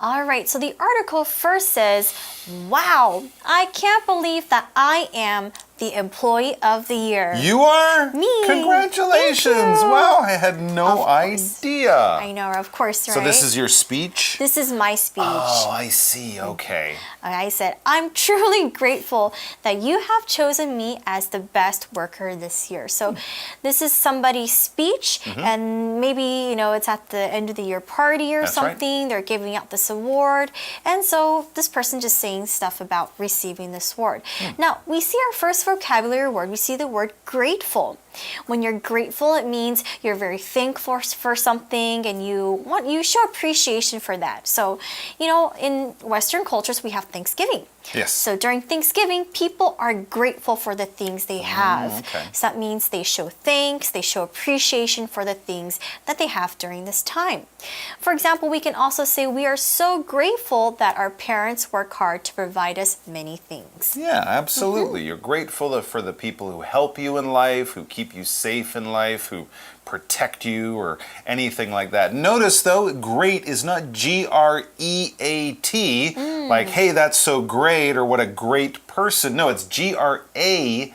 All right, so the article first says, wow, I can't believe that I am the Employee of the Year. You are? Me. Congratulations. Wow, I had no idea. I know, of course, right? So this is your speech? This is my speech. Oh, I see. Okay. I said, I'm truly grateful that you have chosen me as the best worker this year. So this is somebody's speech, and maybe, it's at the end of the year party or something. Right. They're giving out this award. And so this person just saying stuff about receiving this award. Now, we see our first vocabulary word. We see the word grateful. When you're grateful, it means you're very thankful for something and you show appreciation for that. So, in Western cultures, we have Thanksgiving. Yes. So during Thanksgiving, people are grateful for the things they have. Okay. So that means they show thanks, they show appreciation for the things that they have during this time. For example, we can also say we are so grateful that our parents work hard to provide us many things. Yeah, absolutely. You're grateful for the people who help you in life, who keep you safe in life, who protect you or anything like that. Notice though, great is not G-R-E-A-T, like, hey, that's so great, or what a great person. No, it's G-R-A-T-E-F-U-L.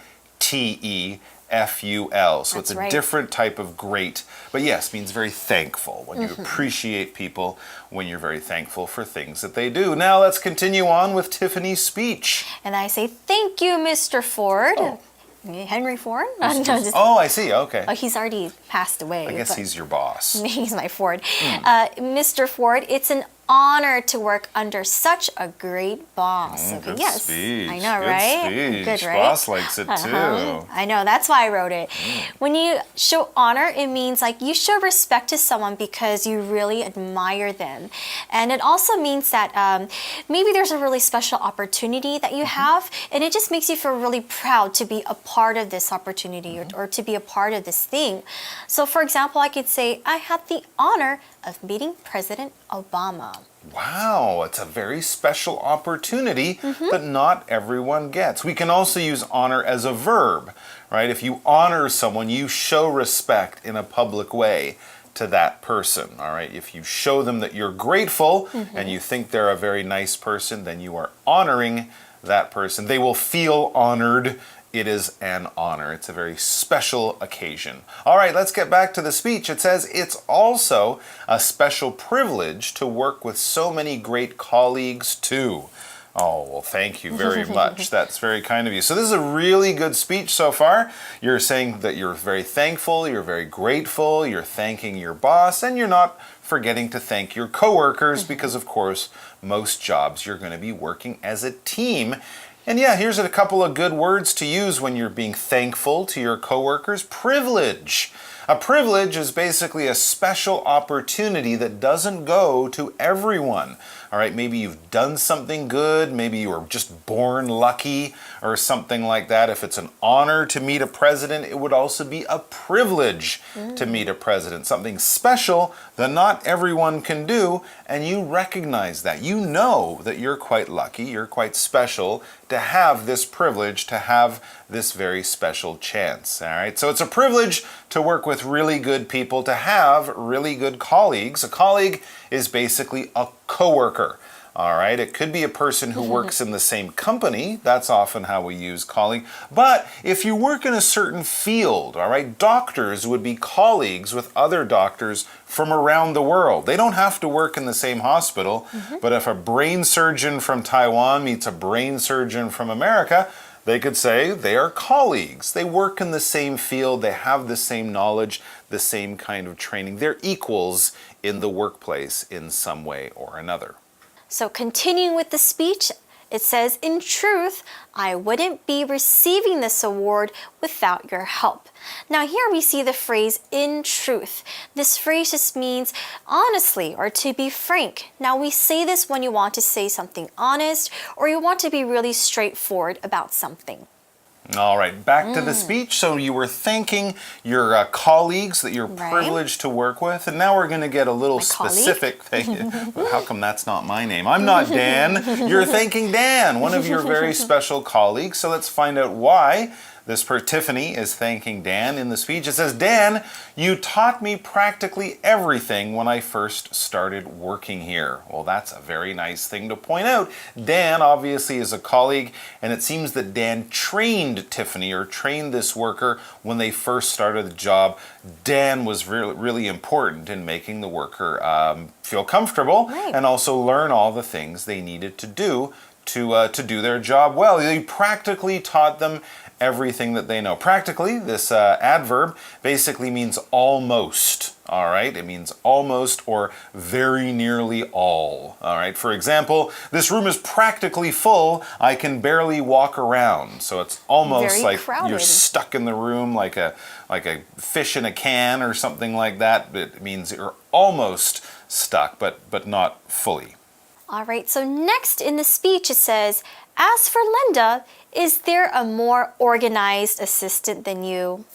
So That's it's a right. different type of great. But yes, means very thankful. When you appreciate people, when you're very thankful for things that they do. Now let's continue on with Tiffany's speech. And I say, thank you, Mr. Ford. Oh. Henry Ford? Oh, I see. Okay. He's already passed away. I guess he's your boss. He's my Ford. Mr. Ford, it's an honor to work under such a great boss. Good yes. speech. I know, Good right? Speech. Good, right? Boss likes it too. I know, that's why I wrote it. When you show honor, it means like you show respect to someone because you really admire them. And it also means that maybe there's a really special opportunity that you have, and it just makes you feel really proud to be a part of this opportunity or to be a part of this thing. So for example, I could say, I had the honor of meeting President Obama. Wow, it's a very special opportunity that not everyone gets. We can also use honor as a verb, right? If you honor someone, you show respect in a public way to that person, all right? If you show them that you're grateful and you think they're a very nice person, then you are honoring that person. They will feel honored. It is an honor. It's a very special occasion. All right, let's get back to the speech. It says, it's also a special privilege to work with so many great colleagues too. Oh, well, thank you very much. That's very kind of you. So this is a really good speech so far. You're saying that you're very thankful, you're very grateful, you're thanking your boss, and you're not forgetting to thank your coworkers because, of course, most jobs you're going to be working as a team. And yeah, here's a couple of good words to use when you're being thankful to your coworkers. Privilege. A privilege is basically a special opportunity that doesn't go to everyone. All right, maybe you've done something good, maybe you were just born lucky or something like that. If it's an honor to meet a president, it would also be a privilege to meet a president. Something special that not everyone can do, and you recognize that. You know that you're quite lucky, you're quite special to have this privilege, to have this very special chance. All right, so it's a privilege to work with really good people, to have really good colleagues. A colleague is basically a coworker. All right, it could be a person who works in the same company. That's often how we use colleague. But if you work in a certain field, all right, doctors would be colleagues with other doctors from around the world. They don't have to work in the same hospital, but if a brain surgeon from Taiwan meets a brain surgeon from America, they could say they are colleagues. They work in the same field, they have the same knowledge, the same kind of training. They're equals in the workplace in some way or another. So continuing with the speech, it says, in truth, I wouldn't be receiving this award without your help. Now here we see the phrase, in truth. This phrase just means honestly or to be frank. Now we say this when you want to say something honest or you want to be really straightforward about something. All right, back to the speech. So you were thanking your colleagues that you're privileged to work with, and now we're going to get a little specific. How come that's not my name? I'm not Dan. You're thanking Dan, one of your very special colleagues. So let's find out why Tiffany is thanking Dan in the speech. It says, Dan, you taught me practically everything when I first started working here. Well, that's a very nice thing to point out. Dan obviously is a colleague, and it seems that Dan trained Tiffany or trained this worker when they first started the job. Dan was really important in making the worker feel comfortable and also learn all the things they needed to do to do their job well. He practically taught them everything that they know. Practically, this adverb basically means almost. All right, it means almost or very nearly all. All right, for example, this room is practically full. I can barely walk around. So it's almost very like crowded. You're stuck in the room like a fish in a can or something like that. It means you're almost stuck, but not fully. All right, so next in the speech it says, as for Linda, is there a more organized assistant than you?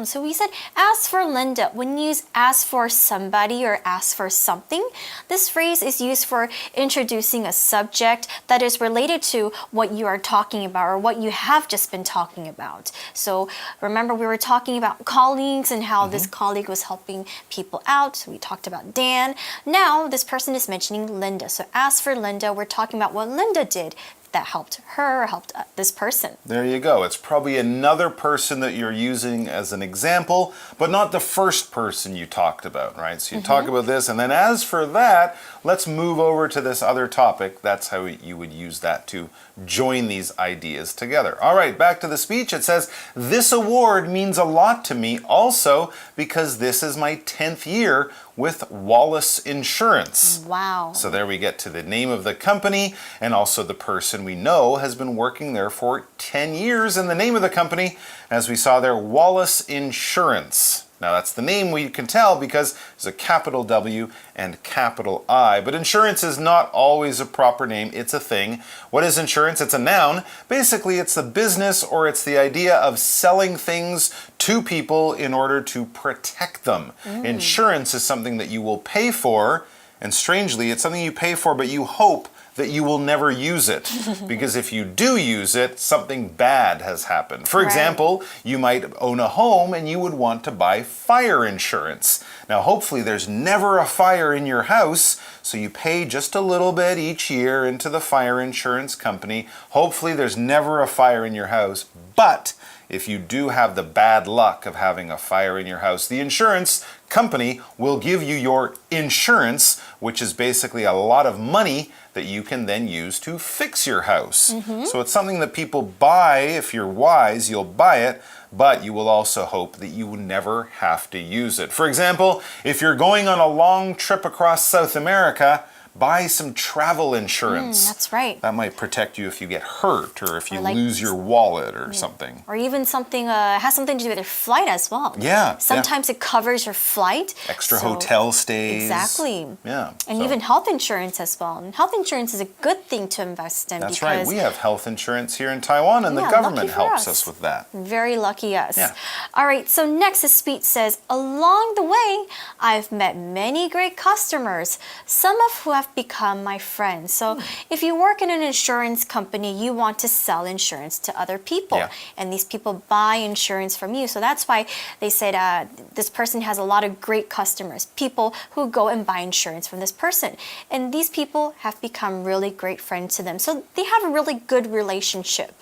So we said, as for Linda, when you use as for somebody or as for something, this phrase is used for introducing a subject that is related to what you are talking about or what you have just been talking about. So remember, we were talking about colleagues and how this colleague was helping people out. So we talked about Dan. Now this person is mentioning Linda. So as for Linda, we're talking about what Linda did that helped her or helped this person. There you go. It's probably another person that you're using as an example, but not the first person you talked about, right? So you talk about this, and then as for that, let's move over to this other topic. That's how you would use that to join these ideas together. All right, back to the speech. It says, this award means a lot to me also because this is my 10th year with Wallace Insurance. Wow. So there we get to the name of the company and also the person we know has been working there for 10 years. And the name of the company, as we saw there, Wallace Insurance. Now that's the name we can tell because there's a capital W and capital I. But insurance is not always a proper name. It's a thing. What is insurance? It's a noun. Basically, it's the business or it's the idea of selling things to people in order to protect them. Insurance is something that you will pay for, and strangely, it's something you pay for, but you hope that you will never use it. Because if you do use it, something bad has happened. For example, you might own a home and you would want to buy fire insurance. Now, hopefully there's never a fire in your house, so you pay just a little bit each year into the fire insurance company. Hopefully there's never a fire in your house, but if you do have the bad luck of having a fire in your house, the insurance company will give you your insurance, which is basically a lot of money that you can then use to fix your house. So it's something that people buy. If you're wise, you'll buy it, but you will also hope that you will never have to use it. For example, if you're going on a long trip across South America, buy some travel insurance. That's right. That might protect you if you get hurt or if you like lose your wallet or something. Or even something has something to do with your flight as well. Yeah. Sometimes it covers your flight. Extra hotel stays. Exactly. Yeah. And even health insurance as well. And health insurance is a good thing to invest in. That's because right. We have health insurance here in Taiwan, and the Yeah, government lucky for helps us. us with that. Very lucky us. Yeah. All right, so next the speech says, along the way, I've met many great customers, some of who have become my friends. So if you work in an insurance company, you want to sell insurance to other people. Yeah. And these people buy insurance from you. So that's why they said this person has a lot of great customers, people who go and buy insurance from this person. And these people have become really great friends to them. So they have a really good relationship.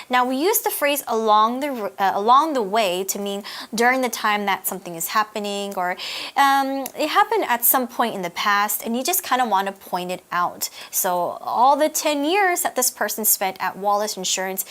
Now we use the phrase along the way to mean during the time that something is happening, or it happened at some point in the past and you just kind of want to point it out. So all the 10 years that this person spent at Wallace Insurance,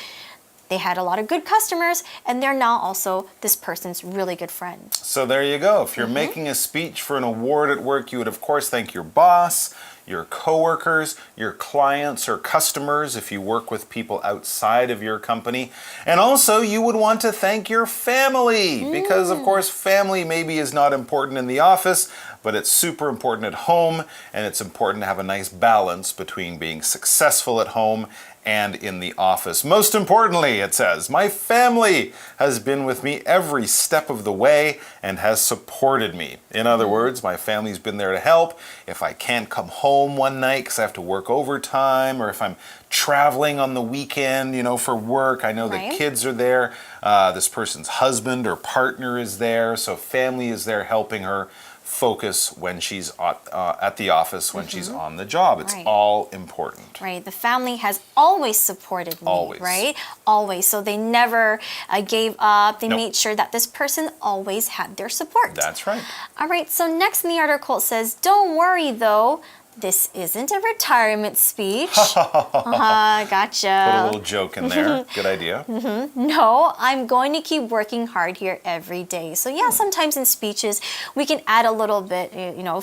they had a lot of good customers, and they're now also this person's really good friend. So there you go. If you're making a speech for an award at work, you would of course thank your boss, your coworkers, your clients or customers if you work with people outside of your company. And also you would want to thank your family because of course family maybe is not important in the office, but it's super important at home, and it's important to have a nice balance between being successful at home and in the office. Most importantly, it says, my family has been with me every step of the way, and has supported me. In other words, my family's been there to help. If I can't come home one night because I have to work overtime, or if I'm traveling on the weekend, for work, I know the kids are there. This person's husband or partner is there, so family is there helping her focus when she's at the office, when she's on the job. It's all important. Right. The family has always supported me. Always. Right? Always. So they never gave up. They made sure that this person always had their support. That's right. All right. So next in the article it says, don't worry though. This isn't a retirement speech. Gotcha. Put a little joke in there. Good idea. No, I'm going to keep working hard here every day. So yeah, sometimes in speeches we can add a little bit,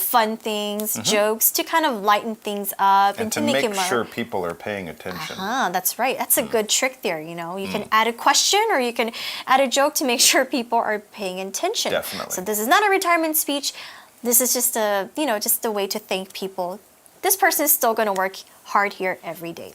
fun things, jokes to kind of lighten things up and to make it sure people are paying attention. That's right. That's a good trick there. You can add a question or you can add a joke to make sure people are paying attention. Definitely. So this is not a retirement speech. This is just a way to thank people. This person is still going to work hard here every day.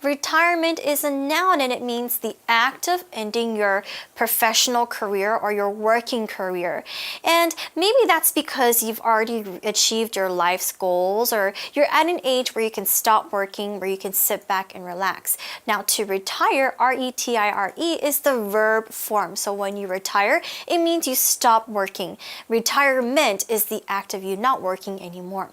Retirement is a noun and it means the act of ending your professional career or your working career. And maybe that's because you've already achieved your life's goals or you're at an age where you can stop working, where you can sit back and relax. Now to retire, R-E-T-I-R-E, is the verb form. So when you retire, it means you stop working. Retirement is the act of you not working anymore.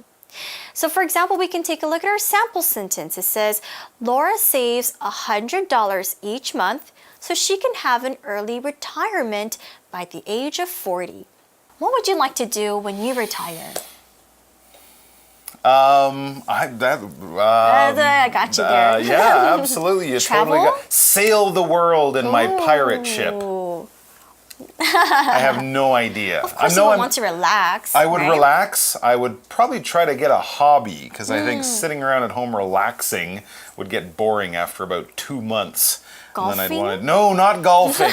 So for example, we can take a look at our sample sentence. It says, Laura saves $100 each month so she can have an early retirement by the age of 40. What would you like to do when you retire? I got you there. Yeah, absolutely. You Travel? totally sail the world in my pirate ship. I have no idea. Of course you would want to relax. I would right? relax. I would probably try to get a hobby because I think sitting around at home relaxing would get boring after about 2 months. Golfing? And then No, not golfing.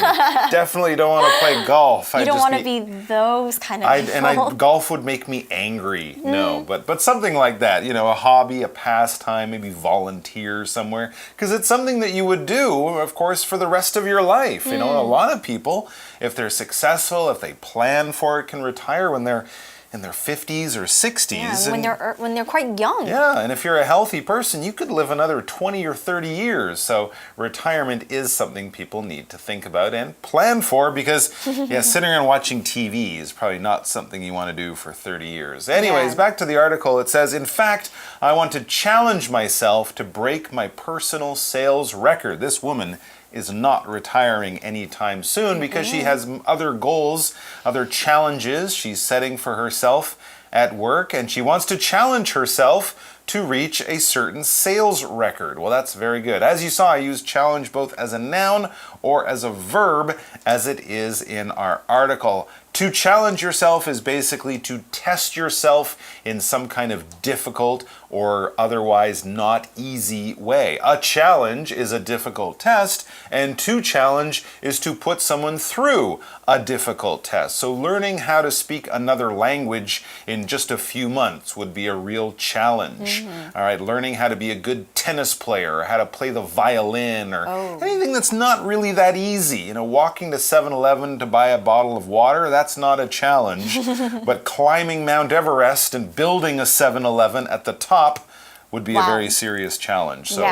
Definitely don't want to play golf. You don't want to be those kind of people. Golf would make me angry. No, but something like that. A hobby, a pastime, maybe volunteer somewhere. Because it's something that you would do, of course, for the rest of your life. A lot of people, if they're successful, if they plan for it, can retire when they're in their 50s or 60s. Yeah, when they're quite young. Yeah, and if you're a healthy person, you could live another 20 or 30 years. So retirement is something people need to think about and plan for because, sitting around watching TV is probably not something you want to do for 30 years. Anyways, back to the article. It says, in fact, I want to challenge myself to break my personal sales record. This woman is not retiring anytime soon because she has other goals, other challenges she's setting for herself at work, and she wants to challenge herself to reach a certain sales record. Well, that's very good. As you saw, I used challenge both as a noun or as a verb, as it is in our article. To challenge yourself is basically to test yourself in some kind of difficult or otherwise not easy way. A challenge is a difficult test, and to challenge is to put someone through a difficult test. So learning how to speak another language in just a few months would be a real challenge. All right, learning how to be a good tennis player or how to play the violin or anything that's not really that easy. Walking to 7-Eleven to buy a bottle of water, that's not a challenge. But climbing Mount Everest and building a 7-Eleven at the top would be a very serious challenge. So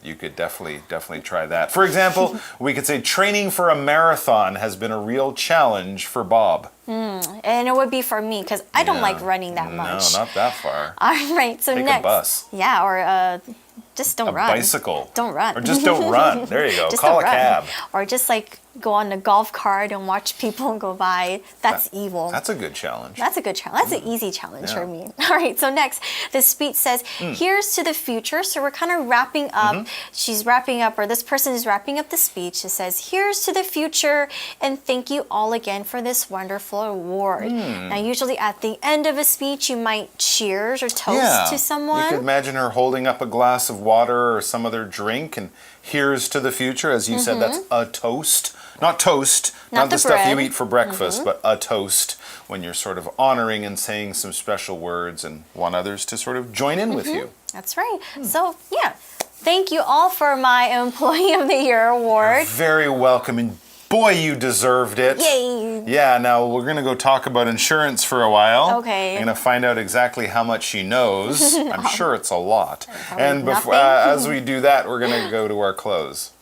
you could definitely try that. For example, we could say training for a marathon has been a real challenge for Bob. And it would be for me because I don't like running that much. No, not that far. All right, so Take next. a bus. Yeah, or just don't run. A bicycle. Don't run. Or just don't run. There you go. Just Call don't a cab. run. Or just go on a golf cart and watch people go by. That's evil. That's a good challenge. That's a good challenge. That's an easy challenge for me. All right, so next, the speech says, here's to the future. So we're kind of wrapping up. She's wrapping up, or this person is wrapping up the speech. It says, here's to the future, and thank you all again for this wonderful award. Now, usually at the end of a speech, you might cheers or toast to someone. You could imagine her holding up a glass of water or some other drink, and here's to the future. As you said, that's a toast. Not toast, not the stuff you eat for breakfast, but a toast when you're sort of honoring and saying some special words and want others to sort of join in with you. That's right. So, thank you all for my Employee of the Year award. You're very welcome, and Boy, you deserved it. Yay! Yeah, now we're going to go talk about insurance for a while. Okay. I'm going to find out exactly how much she knows. I'm sure it's a lot. Probably And nothing. as we do that, we're going to go to our close.